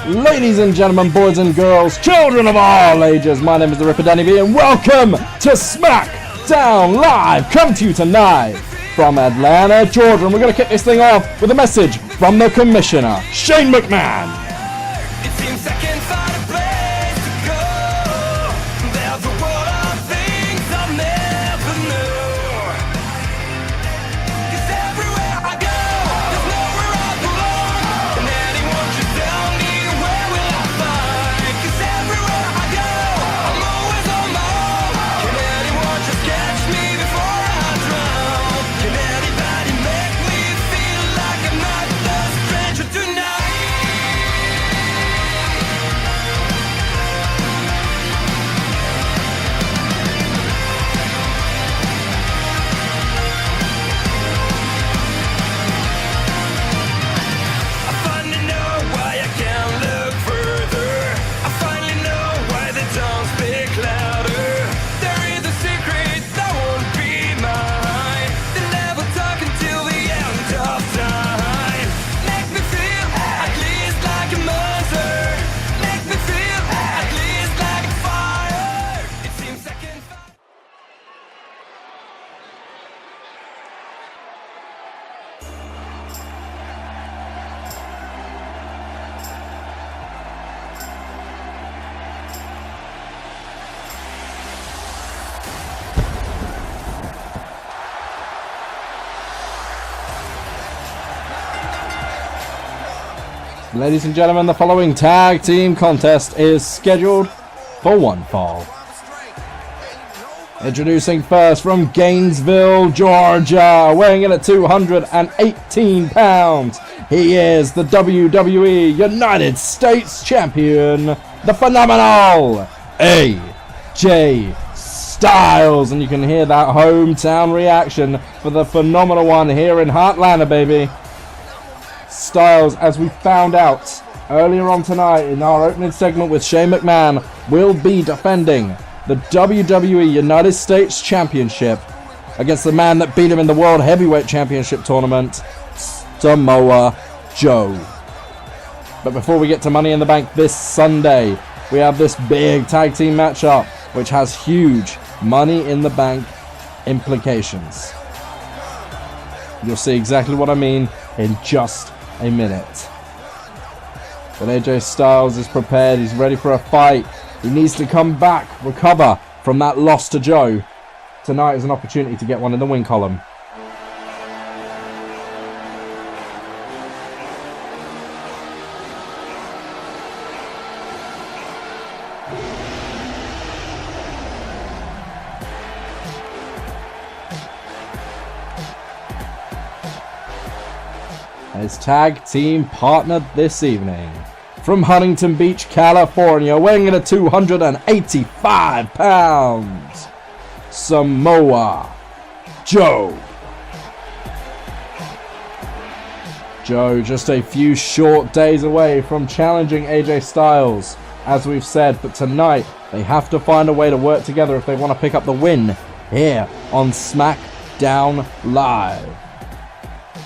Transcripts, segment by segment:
Ladies and gentlemen, boys and girls, children of all ages, my name is the Ripper Danny B, and welcome to Smackdown Live, coming to you tonight from Atlanta, Georgia. And we're going to kick this thing off with a message from the Commissioner, Shane McMahon. Ladies and gentlemen, the following tag team contest is scheduled for one fall. Introducing first from Gainesville, Georgia, weighing in at 218 pounds. He is the WWE United States Champion, the phenomenal AJ Styles. And you can hear that hometown reaction for the phenomenal one here in Heartlanda, baby. Styles, as we found out earlier on tonight in our opening segment with Shane McMahon, will be defending the WWE United States Championship against the man that beat him in the World Heavyweight Championship tournament, Samoa Joe. But before we get to Money in the Bank this Sunday, we have this big tag team matchup which has huge Money in the Bank implications. You'll see exactly what I mean in just a minute. But AJ Styles is prepared. He's ready for a fight. He needs to come back, recover from that loss to Joe. Tonight is an opportunity to get one in the win column. His tag team partner this evening, from Huntington Beach, California, weighing in at 285 pounds, Samoa Joe. Joe just a few short days away from challenging AJ Styles, as we've said, but tonight they have to find a way to work together if they want to pick up the win here on Smackdown Live.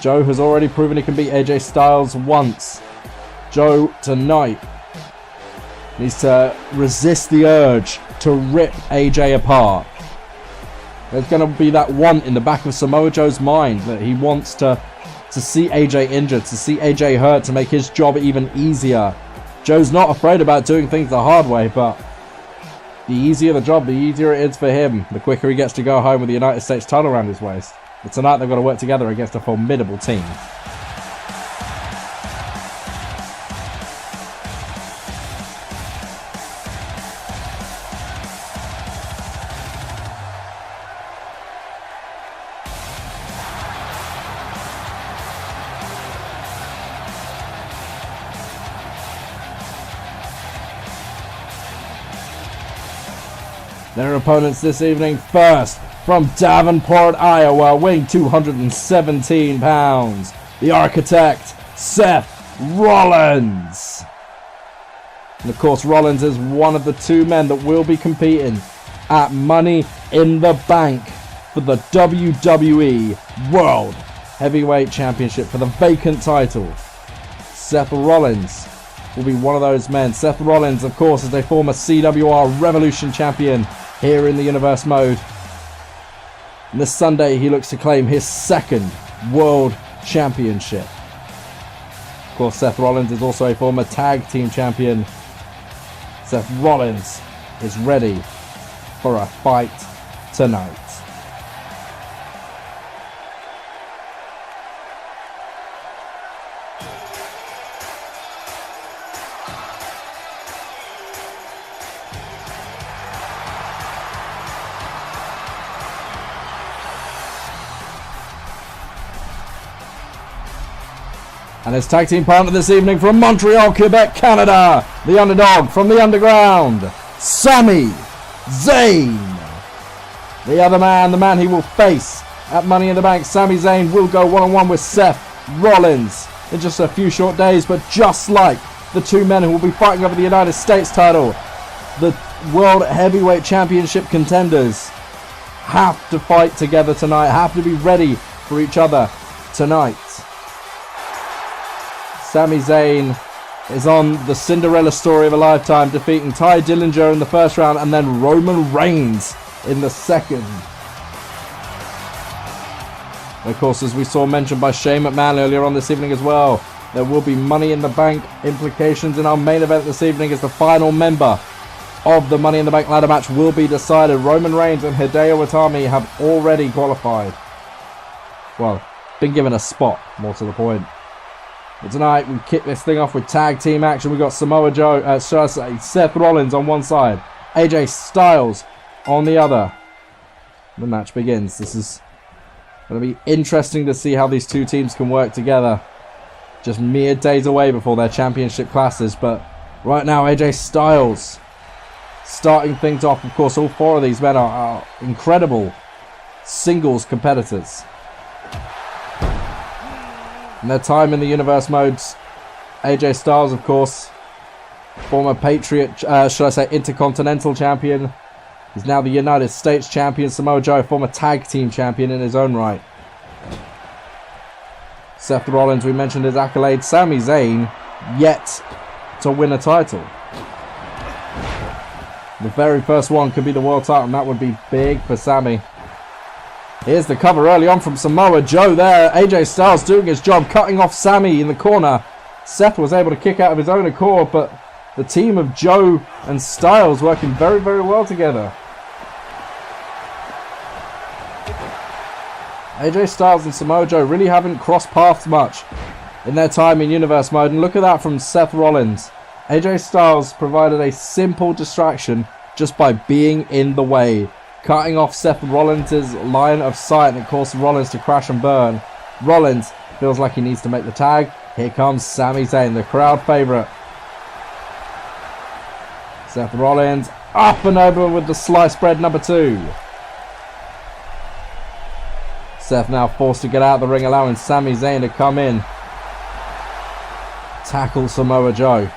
Joe has already proven he can beat AJ Styles once. Joe tonight needs to resist the urge to rip AJ apart. There's going to be that want in the back of Samoa Joe's mind that he wants to see AJ injured, to see AJ hurt, to make his job even easier. Joe's not afraid about doing things the hard way, but the easier the job, the easier it is for him. The quicker he gets to go home with the United States title around his waist. But tonight they've got to work together against a formidable team. Their opponents this evening, first from Davenport, Iowa, weighing 217 pounds, the Architect, Seth Rollins. And of course, Rollins is one of the two men that will be competing at Money in the Bank for the WWE World Heavyweight Championship for the vacant title. Seth Rollins will be one of those men. Seth Rollins, of course, is a former CWR Revolution champion here in the Universe mode. And this Sunday, he looks to claim his second World Championship. Of course, Seth Rollins is also a former tag team champion. Seth Rollins is ready for a fight tonight. And his tag team partner this evening from Montreal, Quebec, Canada, the underdog from the underground, Sami Zayn. The other man, the man he will face at Money in the Bank, Sami Zayn will go one-on-one with Seth Rollins in just a few short days. But just like the two men who will be fighting over the United States title, the World Heavyweight Championship contenders have to fight together tonight, have to be ready for each other tonight. Sami Zayn is on the Cinderella story of a lifetime, defeating Ty Dillinger in the first round and then Roman Reigns in the second. And of course, as we saw mentioned by Shane McMahon earlier on this evening as well, there will be Money in the Bank implications in our main event this evening as the final member of the Money in the Bank ladder match will be decided. Roman Reigns and Hideo Itami have already qualified. Well, been given a spot, more to the point. But tonight we kick this thing off with tag team action. We've got Samoa Joe, Seth Rollins on one side, AJ Styles on the other. The match begins. This is going to be interesting to see how these two teams can work together. Just mere days away before their championship classes. But right now AJ Styles starting things off. Of course, all four of these men are incredible singles competitors. In their time in the Universe modes, AJ Styles, of course, former Patriot, Intercontinental Champion. He's now the United States Champion. Samoa Joe, former Tag Team Champion in his own right. Seth Rollins, we mentioned his accolades. Sami Zayn, yet to win a title. The very first one could be the world title, and that would be big for Sami. Here's the cover early on from Samoa Joe there. AJ Styles doing his job, cutting off Sami in the corner. Seth was able to kick out of his own accord, but the team of Joe and Styles working very, very well together. AJ Styles and Samoa Joe really haven't crossed paths much in their time in Universe mode. And look at that from Seth Rollins. AJ Styles provided a simple distraction just by being in the way, cutting off Seth Rollins' line of sight, and it caused Rollins to crash and burn. Rollins feels like he needs to make the tag. Here comes Sami Zayn, the crowd favourite. Seth Rollins up and over with the sliced bread number 2. Seth now forced to get out of the ring, allowing Sami Zayn to come in. Tackle Samoa Joe.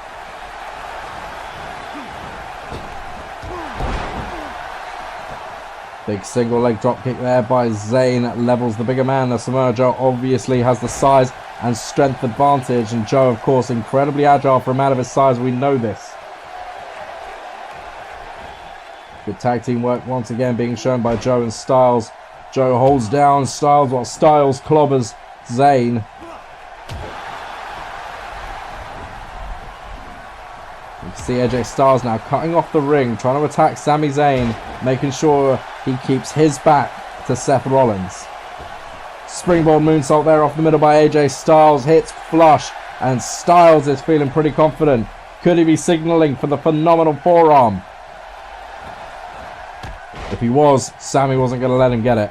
Big single leg drop kick there by Zayn levels the bigger man. Now Samoa Joe obviously has the size and strength advantage, and Joe, of course, incredibly agile for a man of his size. We know this. Good tag team work once again being shown by Joe and Styles. Joe holds down Styles while Styles clobbers Zayn. You can see AJ Styles now cutting off the ring, trying to attack Sami Zayn, making sure he keeps his back to Seth Rollins. Springboard moonsault there off the middle by AJ Styles, hits flush, and Styles is feeling pretty confident. Could he be signaling for the phenomenal forearm? If he was, Sami wasn't going to let him get it.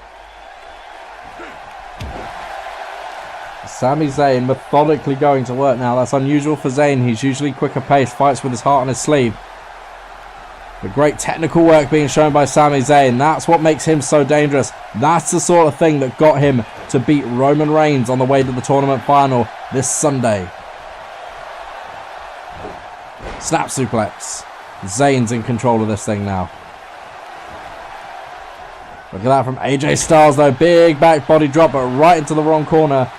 Sami Zayn methodically going to work now. That's unusual for Zayn. He's usually quicker paced, fights with his heart on his sleeve. The great technical work being shown by Sami Zayn. That's what makes him so dangerous. That's the sort of thing that got him to beat Roman Reigns on the way to the tournament final this Sunday. Snap suplex. Zayn's in control of this thing now. Look at that from AJ Styles though. Big back body drop, but right into the wrong corner.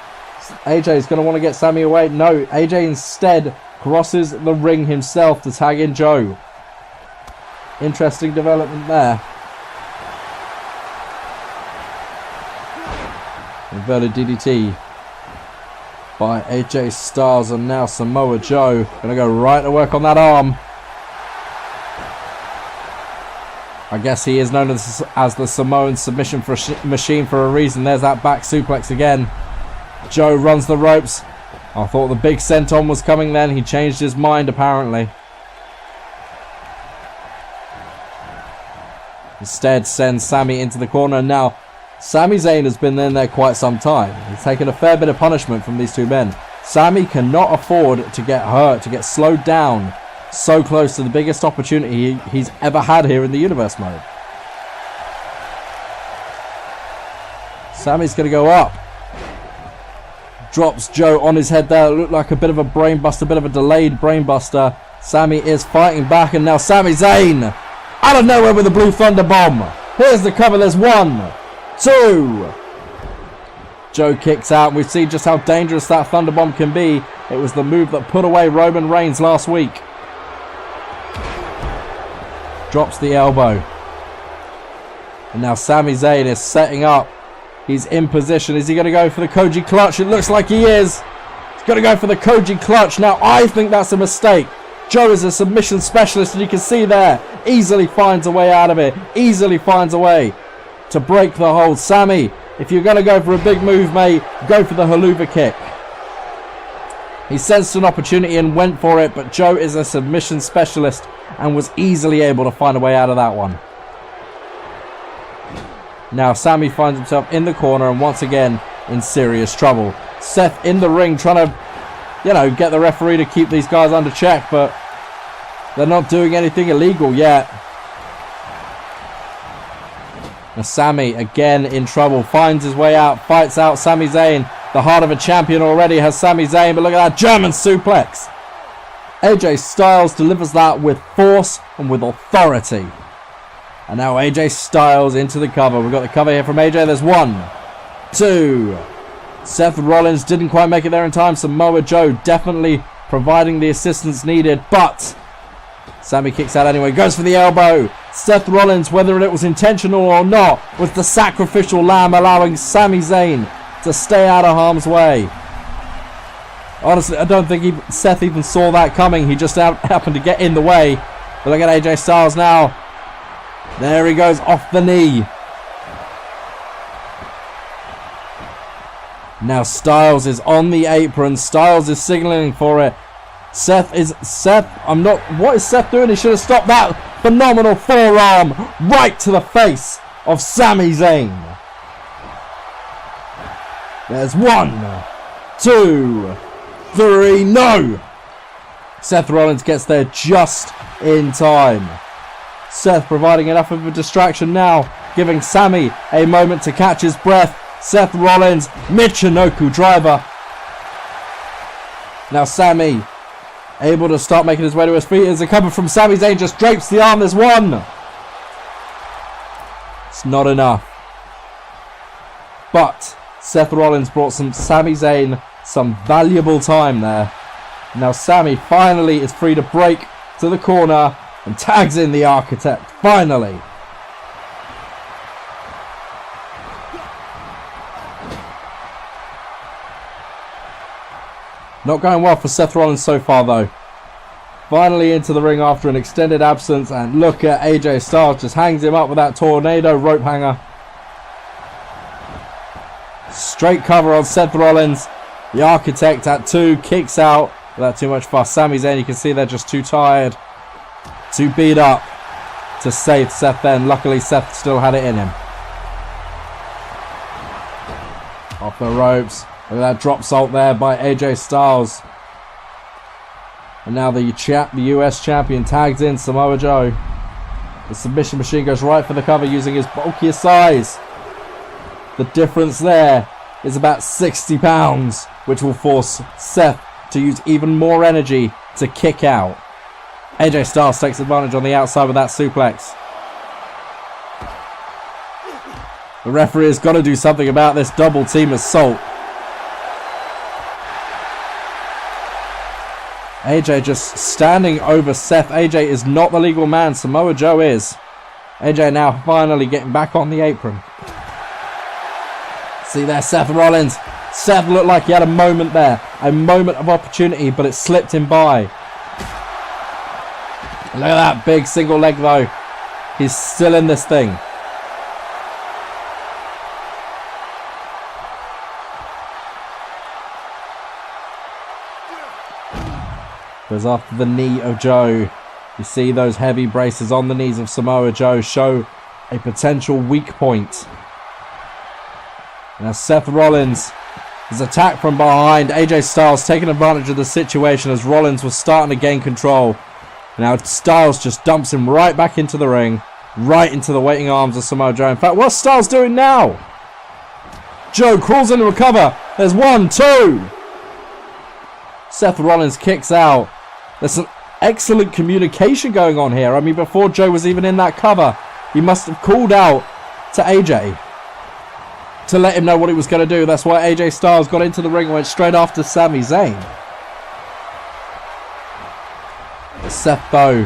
AJ's going to want to get Sami away. No, AJ instead crosses the ring himself to tag in Joe. Interesting development there. Inverted DDT by AJ Styles, and now Samoa Joe gonna go right to work on that arm. I guess he is known as the Samoan submission machine for a reason. There's that back suplex again. Joe runs the ropes. I thought the big senton was coming then. He changed his mind apparently. Instead sends Sami into the corner. Now Sami Zayn has been in there quite some time. He's taken a fair bit of punishment from these two men. Sami cannot afford to get hurt, to get slowed down so close to the biggest opportunity he's ever had here in the Universe mode. Sami's going to go up. Drops Joe on his head there. It looked like a bit of a brain buster, a bit of a delayed brain buster. Sami is fighting back, and now Sami Zayn out of nowhere with a blue thunder bomb. Here's the cover. There's 1, 2. Joe kicks out. We see just how dangerous that thunderbomb can be. It was the move that put away Roman Reigns last week. Drops the elbow. And now Sami Zayn is setting up. He's in position. Is he going to go for the Koji clutch? It looks like he is. He's going to go for the Koji clutch. Now I think that's a mistake. Joe is a submission specialist, and you can see there, easily finds a way out of it. Easily finds a way to break the hold. Sami, if you're going to go for a big move, mate, go for the haluva kick. He sensed an opportunity and went for it, but Joe is a submission specialist and was easily able to find a way out of that one. Now Sami finds himself in the corner and once again in serious trouble. Seth in the ring trying to, get the referee to keep these guys under check, but they're not doing anything illegal yet. Now Sami again in trouble, finds his way out, fights out Sami Zayn. The heart of a champion already has Sami Zayn, but look at that German suplex. AJ Styles delivers that with force and with authority. And now AJ Styles into the cover. We've got the cover here from AJ. There's 1, 2. Seth Rollins didn't quite make it there in time. Samoa Joe definitely providing the assistance needed, but Sami kicks out anyway, goes for the elbow. Seth Rollins, whether it was intentional or not, was the sacrificial lamb, allowing Sami Zayn to stay out of harm's way. Honestly, I don't think Seth even saw that coming. He just happened to get in the way. But look at AJ Styles now. There he goes, off the knee. Now Styles is on the apron. Styles is signaling for it. What is Seth doing? He should have stopped that phenomenal forearm right to the face of Sami Zayn. There's 1, 2, 3, no! Seth Rollins gets there just in time. Seth providing enough of a distraction now, giving Sami a moment to catch his breath. Seth Rollins, Michinoku driver. Now Sami able to start making his way to his feet. As a cover from Sami Zayn just drapes the arm. There's 1. It's not enough. But Seth Rollins brought Sami Zayn some valuable time there. Now Sami finally is free to break to the corner and tags in the Architect. Finally. Not going well for Seth Rollins so far though. Finally into the ring after an extended absence, and look at AJ Styles just hangs him up with that tornado rope hanger. Straight cover on Seth Rollins. The Architect at 2 kicks out without too much fuss. Sami Zayn, you can see they're just too tired, too beat up to save Seth then. Luckily Seth still had it in him. Off the ropes. Look at that drop salt there by AJ Styles. And now the US champion tags in Samoa Joe. The submission machine goes right for the cover using his bulkier size. The difference there is about 60 pounds, which will force Seth to use even more energy to kick out. AJ Styles takes advantage on the outside with that suplex. The referee has got to do something about this double team assault. AJ just standing over Seth. AJ is not the legal man. Samoa Joe is. AJ now finally getting back on the apron. See there, Seth Rollins. Seth looked like he had a moment there. A moment of opportunity, but it slipped him by. Look at that big single leg though. He's still in this thing. Goes after the knee of Joe. You see those heavy braces on the knees of Samoa Joe show a potential weak point. Now Seth Rollins is attacked from behind. AJ Styles taking advantage of the situation as Rollins was starting to gain control. Now Styles just dumps him right back into the ring. Right into the waiting arms of Samoa Joe. In fact, what's Styles doing now? Joe crawls in to recover. There's 1, 2. Seth Rollins kicks out. There's some excellent communication going on here. I mean, before Joe was even in that cover, he must have called out to AJ to let him know what he was going to do. That's why AJ Styles got into the ring and went straight after Sami Zayn. Seth, though,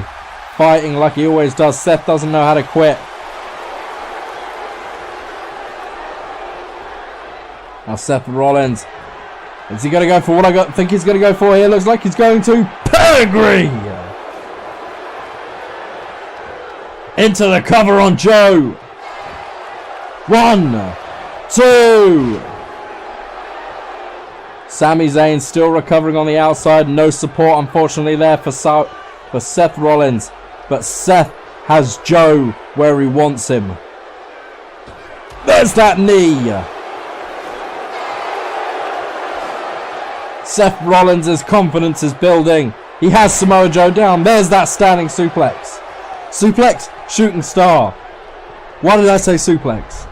fighting like he always does. Seth doesn't know how to quit. Now Seth Rollins. Is he going to go for what I think he's going to go for here? Looks like he's going to pedigree into the cover on Joe. 1, 2. Sami Zayn still recovering on the outside. No support, unfortunately, there for Seth Rollins. But Seth has Joe where he wants him. There's that knee. Seth Rollins' confidence is building. He has Samoa Joe down. There's that standing suplex. Suplex, shooting star. Why did I say suplex?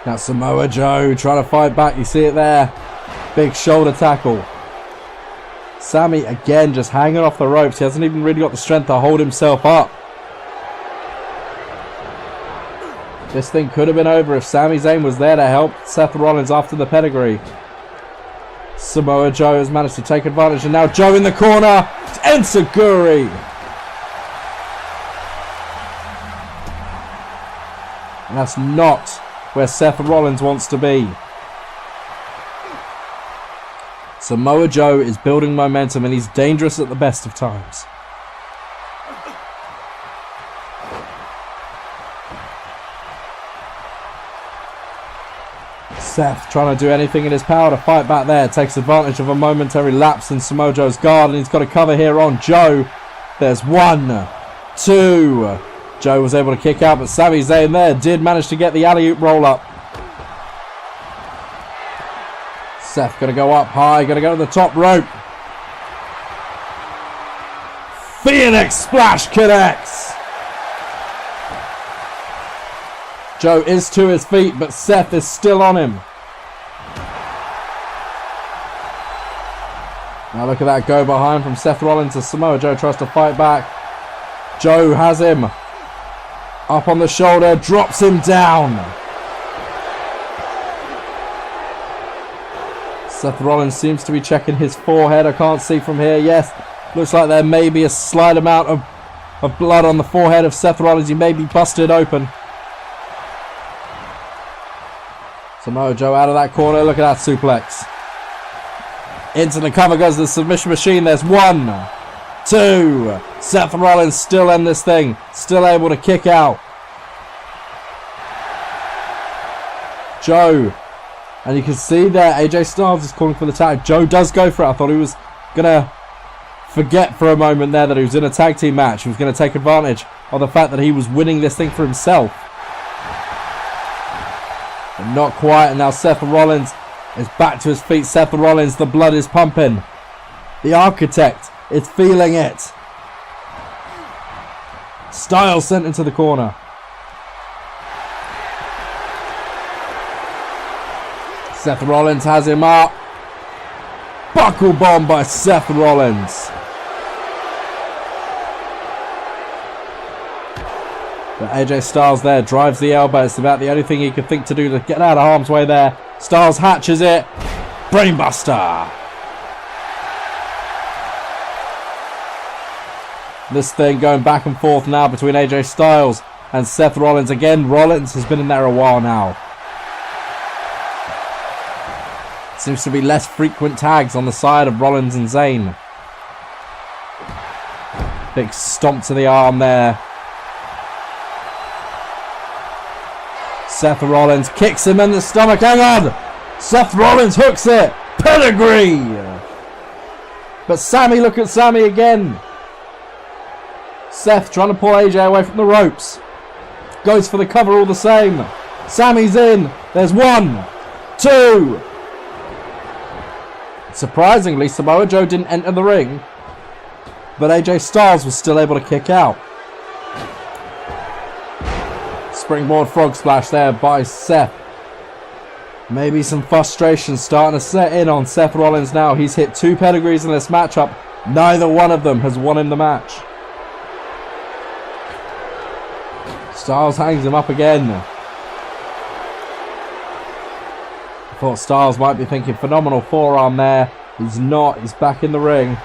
Now Samoa Joe trying to fight back. You see it there. Big shoulder tackle. Sami again just hanging off the ropes. He hasn't even really got the strength to hold himself up. This thing could have been over if Sami Zayn was there to help Seth Rollins after the pedigree. Samoa Joe has managed to take advantage, and now Joe in the corner. Enziguri. And that's not where Seth Rollins wants to be. Samoa Joe is building momentum, and he's dangerous at the best of times. Seth trying to do anything in his power to fight back there. Takes advantage of a momentary lapse in Samoa Joe's guard, and he's got a cover here on Joe. There's 1, 2. Joe was able to kick out, but Sami Zayn there did manage to get the alley-oop roll up. Seth going to go up high, going to go to the top rope. Phoenix Splash connects. Joe is to his feet, but Seth is still on him. Now look at that go behind from Seth Rollins as Samoa Joe tries to fight back. Joe has him up on the shoulder, drops him down. Seth Rollins seems to be checking his forehead. I can't see from here. Yes, looks like there may be a slight amount of blood on the forehead of Seth Rollins. He may be busted open. Samoa Joe out of that corner. Look at that suplex. Into the cover goes the submission machine. There's 1, 2. Seth Rollins still in this thing. Still able to kick out. Joe. And you can see there AJ Styles is calling for the tag. Joe does go for it. I thought he was going to forget for a moment there that he was in a tag team match. He was going to take advantage of the fact that he was winning this thing for himself. But not quite. And now Seth Rollins is back to his feet. Seth Rollins, the blood is pumping. The Architect is feeling it. Styles sent into the corner. Seth Rollins has him up. Buckle bomb by Seth Rollins. But AJ Styles there drives the elbow. It's about the only thing he could think to do to get out of harm's way there. Styles hatches it. Brainbuster. This thing going back and forth now between AJ Styles and Seth Rollins. Again, Rollins has been in there a while now. Seems to be less frequent tags on the side of Rollins and Zayn. Big stomp to the arm there. Seth Rollins kicks him in the stomach. Hang on! Seth Rollins hooks it. Pedigree! But Sammy, look at Sammy again. Seth trying to pull AJ away from the ropes. Goes for the cover all the same. Sammy's in. There's 1, 2. Surprisingly, Samoa Joe didn't enter the ring. But AJ Styles was still able to kick out. Springboard frog splash there by Seth. Maybe some frustration starting to set in on Seth Rollins now. He's hit 2 pedigrees in this matchup. Neither one of them has won him the match. Styles hangs him up again. I thought Styles might be thinking phenomenal forearm there. He's not. He's back in the ring.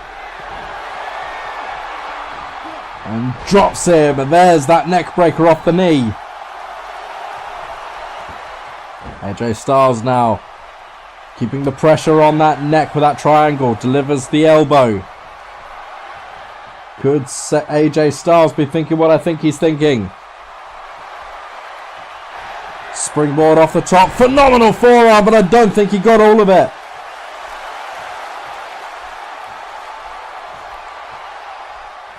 And drops him. And there's that neck breaker off the knee. AJ Styles now keeping the pressure on that neck with that triangle. Delivers the elbow. Could AJ Styles be thinking what I think he's thinking? Springboard off the top. Phenomenal forearm, but I don't think he got all of it.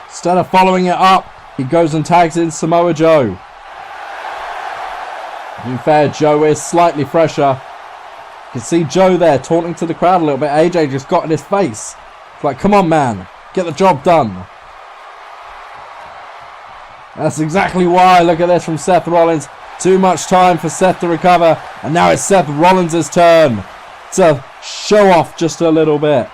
Instead of following it up, he goes and tags in Samoa Joe. To be fair, Joe is slightly fresher. You can see Joe there taunting to the crowd a little bit. AJ just got in his face. It's like, come on, man. Get the job done. That's exactly why. Look at this from Seth Rollins. Too much time for Seth to recover. And now it's Seth Rollins' turn to show off just a little bit.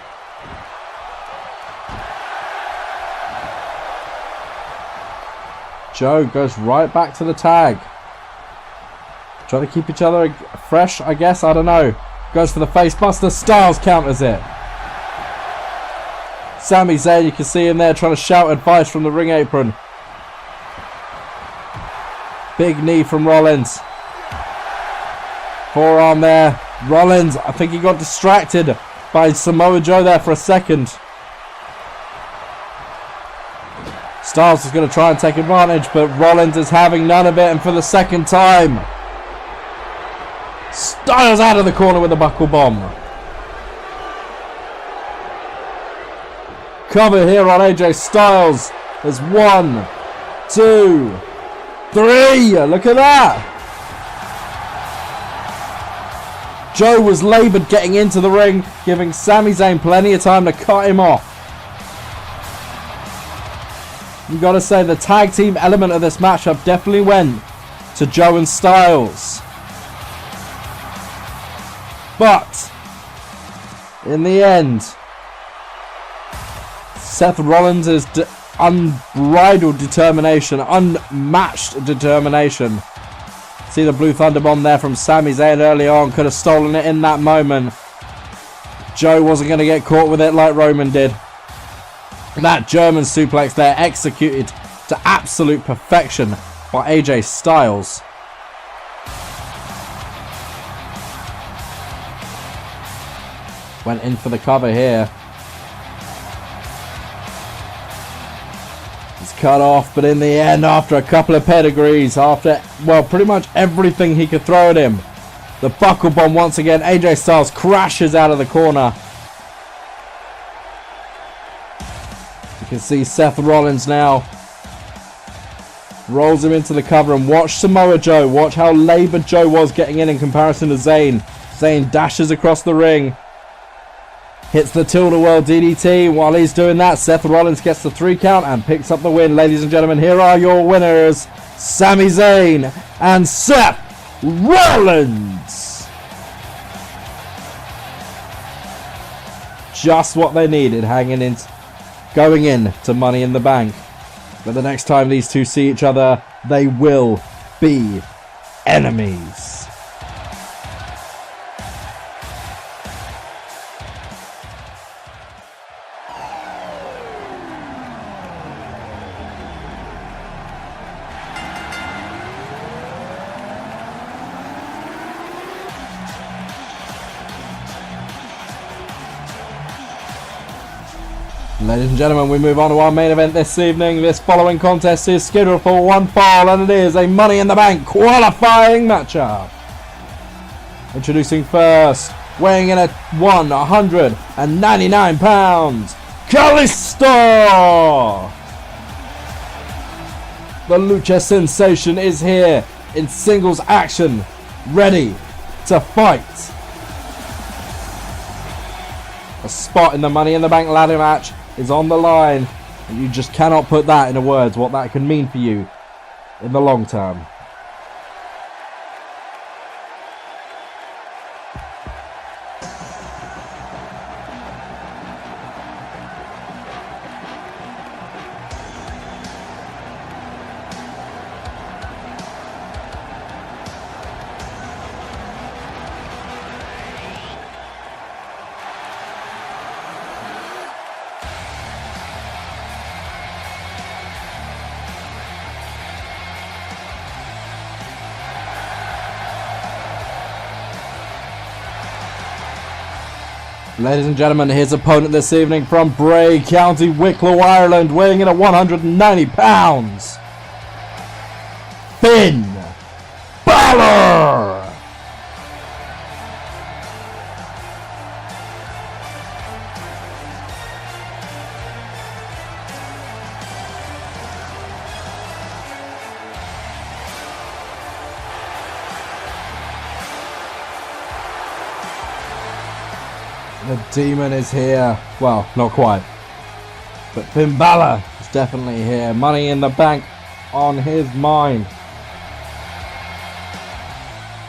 Joe goes right back to the tag. Trying to keep each other fresh, I guess. I don't know. Goes for the face buster. Styles counters it. Sami Zayn, you can see him there trying to shout advice from the ring apron. Big knee from Rollins. Forearm there. Rollins, I think he got distracted by Samoa Joe there for a second. Styles is going to try and take advantage, but Rollins is having none of it, and for the second time, Styles out of the corner with a buckle bomb. Cover here on AJ Styles. There's 1, 2, 3. Look at that. Joe was laboured getting into the ring, giving Sami Zayn plenty of time to cut him off. You got to say the tag team element of this matchup definitely went to Joe and Styles. But in the end, Seth Rollins' unbridled determination, unmatched determination. See the Blue Thunder Bomb there from Sami Zayn early on. Could have stolen it in that moment. Joe wasn't going to get caught with it like Roman did. That German suplex there executed to absolute perfection by AJ Styles. Went in for the cover here. He's cut off, but in the end, after a couple of pedigrees, after, well, pretty much everything he could throw at him, the buckle bomb once again. AJ Styles crashes out of the corner. You can see Seth Rollins now rolls him into the cover, and watch Samoa Joe. Watch how laboured Joe was getting in comparison to Zayn. Zayn dashes across the ring. Hits the Tilt-A-Whirl DDT. While he's doing that, Seth Rollins gets the 3 count and picks up the win. Ladies and gentlemen, here are your winners, Sami Zayn and Seth Rollins. Just what they needed, going in to Money in the Bank. But the next time these two see each other, they will be enemies. Ladies and gentlemen, we move on to our main event this evening. This following contest is scheduled for one fall, and it is a Money in the Bank qualifying matchup. Introducing first, weighing in at 199 pounds, Kalisto! The Lucha Sensation is here in singles action, ready to fight. A spot in the Money in the Bank ladder match is on the line, and you just cannot put that into words what that can mean for you in the long term. Ladies and gentlemen, his opponent this evening from Bray, County Wicklow, Ireland, weighing in at 190 pounds, Finn Balor! The Demon is here. Well, not quite. But Finn Balor is definitely here. Money in the Bank on his mind.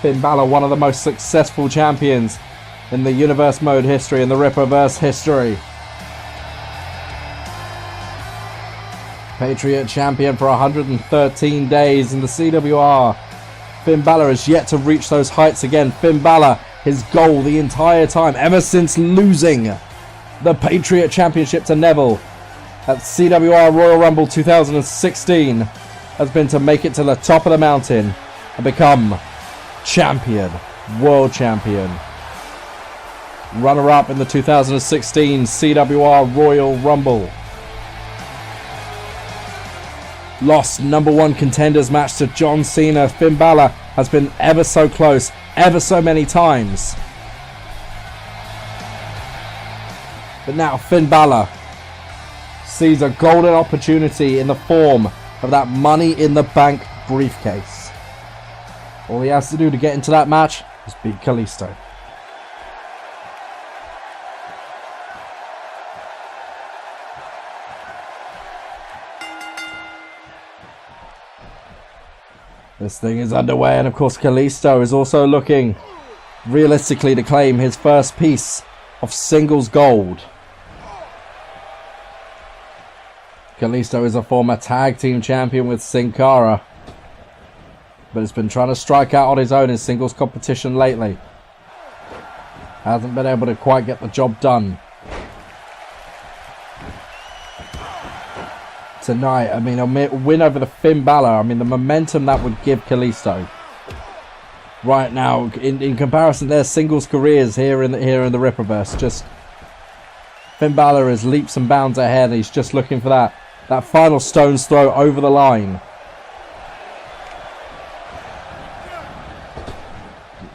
Finn Balor, one of the most successful champions in the Universe Mode history and the Ripperverse history. Patriot champion for 113 days in the CWR. Finn Balor has yet to reach those heights again. Finn Balor, his goal the entire time, ever since losing the Patriot Championship to Neville at CWR Royal Rumble 2016, has been to make it to the top of the mountain and become champion, world champion. Runner-up in the 2016 CWR Royal Rumble. Lost #1 contenders match to John Cena. Finn Balor has been ever so close, ever so many times. But now Finn Balor sees a golden opportunity in the form of that Money in the Bank briefcase. All he has to do to get into that match is beat Kalisto. This thing is underway, and of course Kalisto is also looking realistically to claim his first piece of singles gold. Kalisto is a former tag team champion with Sin Cara, but has been trying to strike out on his own in singles competition lately. Hasn't been able to quite get the job done. Tonight, I mean, a win over the Finn Balor, I mean, the momentum that would give Kalisto right now, in comparison to their singles careers here in the Ripperverse, just Finn Balor is leaps and bounds ahead. He's just looking for that final stone's throw over the line.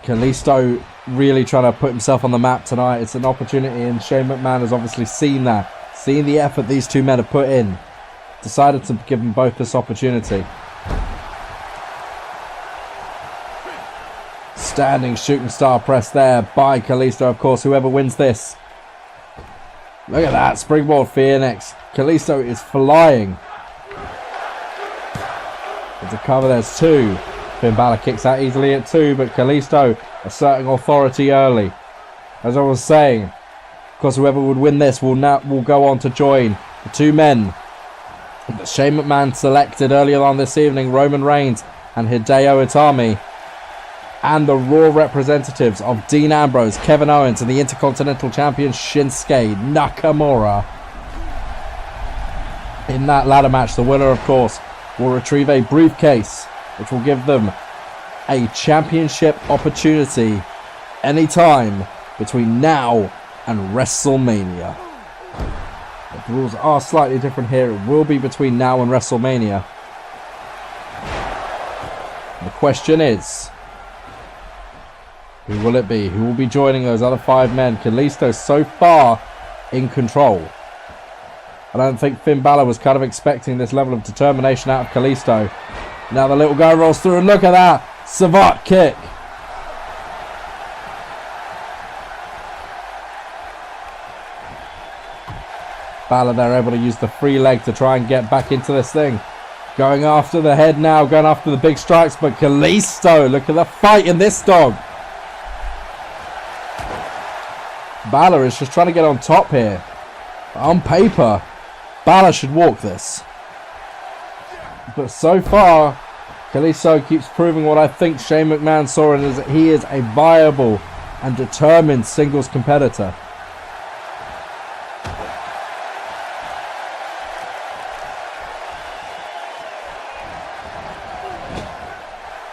Kalisto really trying to put himself on the map tonight. It's an opportunity, and Shane McMahon has obviously seen that, seen the effort these two men have put in. Decided to give them both this opportunity. Standing shooting star press there by Kalisto, of course, whoever wins this. Look at that, springboard Phoenix. Kalisto is flying. There's a cover, there's two. Finn Balor kicks out easily at two, but Kalisto asserting authority early. As I was saying, of course, whoever would win this will go on to join the two men that Shane McMahon selected earlier on this evening, Roman Reigns and Hideo Itami, and the Raw representatives of Dean Ambrose, Kevin Owens, and the Intercontinental Champion Shinsuke Nakamura. In that ladder match, the winner, of course, will retrieve a briefcase, which will give them a championship opportunity anytime between now and WrestleMania. The rules are slightly different here. It will be between now and WrestleMania. The question is, who will it be? Who will be joining those other 5 men? Kalisto so far in control. I don't think Finn Balor was kind of expecting this level of determination out of Kalisto. Now the little guy rolls through, and look at that savate kick. Balor there able to use the free leg to try and get back into this thing. Going after the head now, going after the big strikes, but Kalisto, look at the fight in this dog. Balor is just trying to get on top here. On paper, Balor should walk this. But so far, Kalisto keeps proving what I think Shane McMahon saw, and is that he is a viable and determined singles competitor.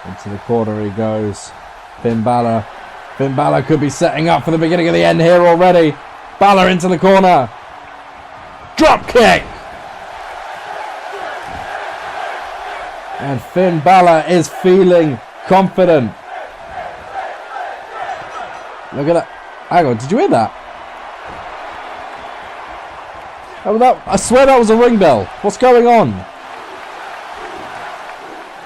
Into the corner he goes. Finn Balor. Finn Balor could be setting up for the beginning of the end here already. Balor into the corner. Drop kick. And Finn Balor is feeling confident. Look at that. Hang on, did you hear that? Oh, I swear that was a ring bell. What's going on?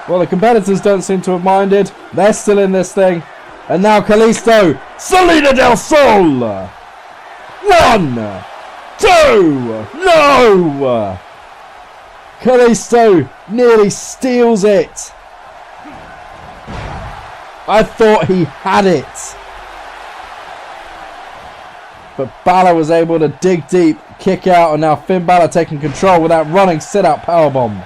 Well, the competitors don't seem to have minded. They're still in this thing. And now Kalisto. Salida del Sol. 1, 2. No. Kalisto nearly steals it. I thought he had it. But Balor was able to dig deep, kick out, and now Finn Balor taking control with that running sit-out powerbomb.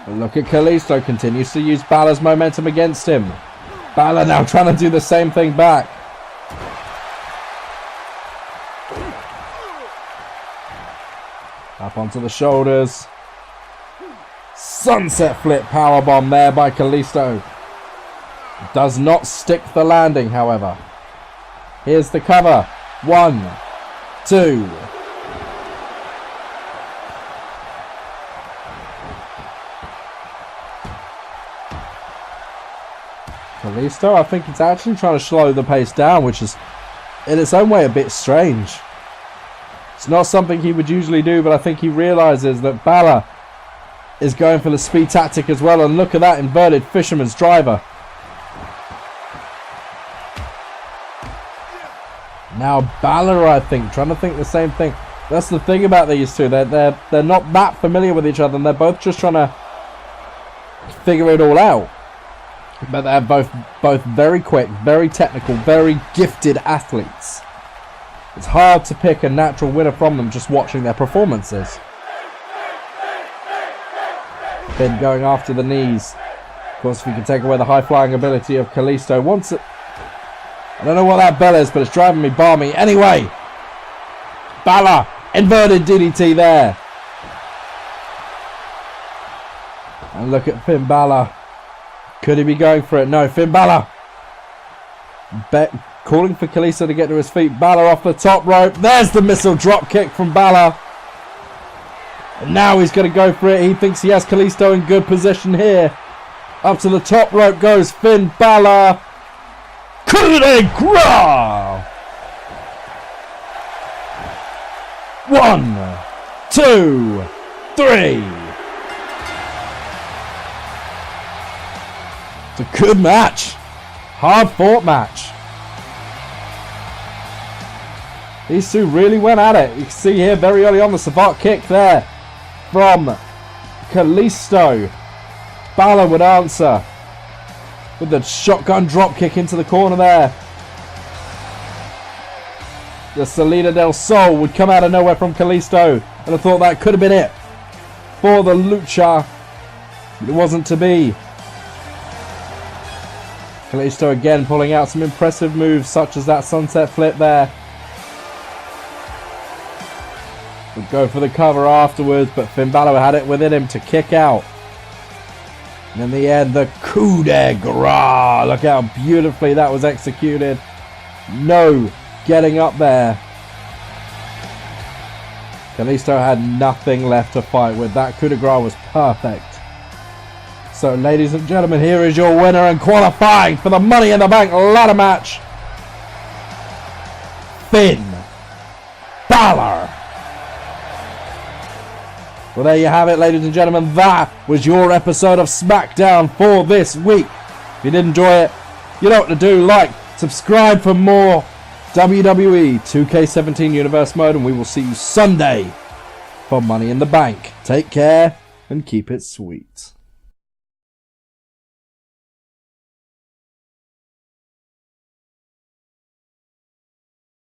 But look at Kalisto, continues to use Balor's momentum against him. Balor now trying to do the same thing back. Up onto the shoulders. Sunset flip powerbomb there by Kalisto. Does not stick the landing, however. Here's the cover. 1, 2. Kalisto, I think it's actually trying to slow the pace down, which is in its own way a bit strange. It's not something he would usually do, but I think he realizes that Balor is going for the speed tactic as well. And look at that inverted fisherman's driver. Now Balor, I think, trying to think the same thing. That's the thing about these two. They're not that familiar with each other, and they're both just trying to figure it all out. But they're both very quick, very technical, very gifted athletes. It's hard to pick a natural winner from them just watching their performances. Finn going after the knees. Of course, if you can take away the high-flying ability of Kalisto. Once it... I don't know what that bell is, but it's driving me balmy. Anyway! Balor! Inverted DDT there. And look at Finn Balor. Could he be going for it? No, Finn Balor. Calling for Kalisto to get to his feet. Balor off the top rope. There's the missile drop kick from Balor. And now he's going to go for it. He thinks he has Kalisto in good position here. Up to the top rope goes Finn Balor. Coup de grace. 1, 2, 3. It's a good match. Hard fought match. These two really went at it. You can see here very early on the savate kick there from Kalisto. Balor would answer with the shotgun drop kick into the corner there. The Salida del Sol would come out of nowhere from Kalisto, and I thought that could have been it for the Lucha. It wasn't to be. Kalisto again pulling out some impressive moves such as that sunset flip there. Would go for the cover afterwards, but Finn Balor had it within him to kick out. And in the end, the coup de grace. Look how beautifully that was executed. No getting up there. Kalisto had nothing left to fight with. That coup de grace was perfect. So, ladies and gentlemen, here is your winner and qualifying for the Money in the Bank ladder match, Finn Balor. Well, there you have it, ladies and gentlemen. That was your episode of SmackDown for this week. If you did enjoy it, you know what to do. Like, subscribe for more WWE 2K17 Universe Mode, and we will see you Sunday for Money in the Bank. Take care and keep it sweet.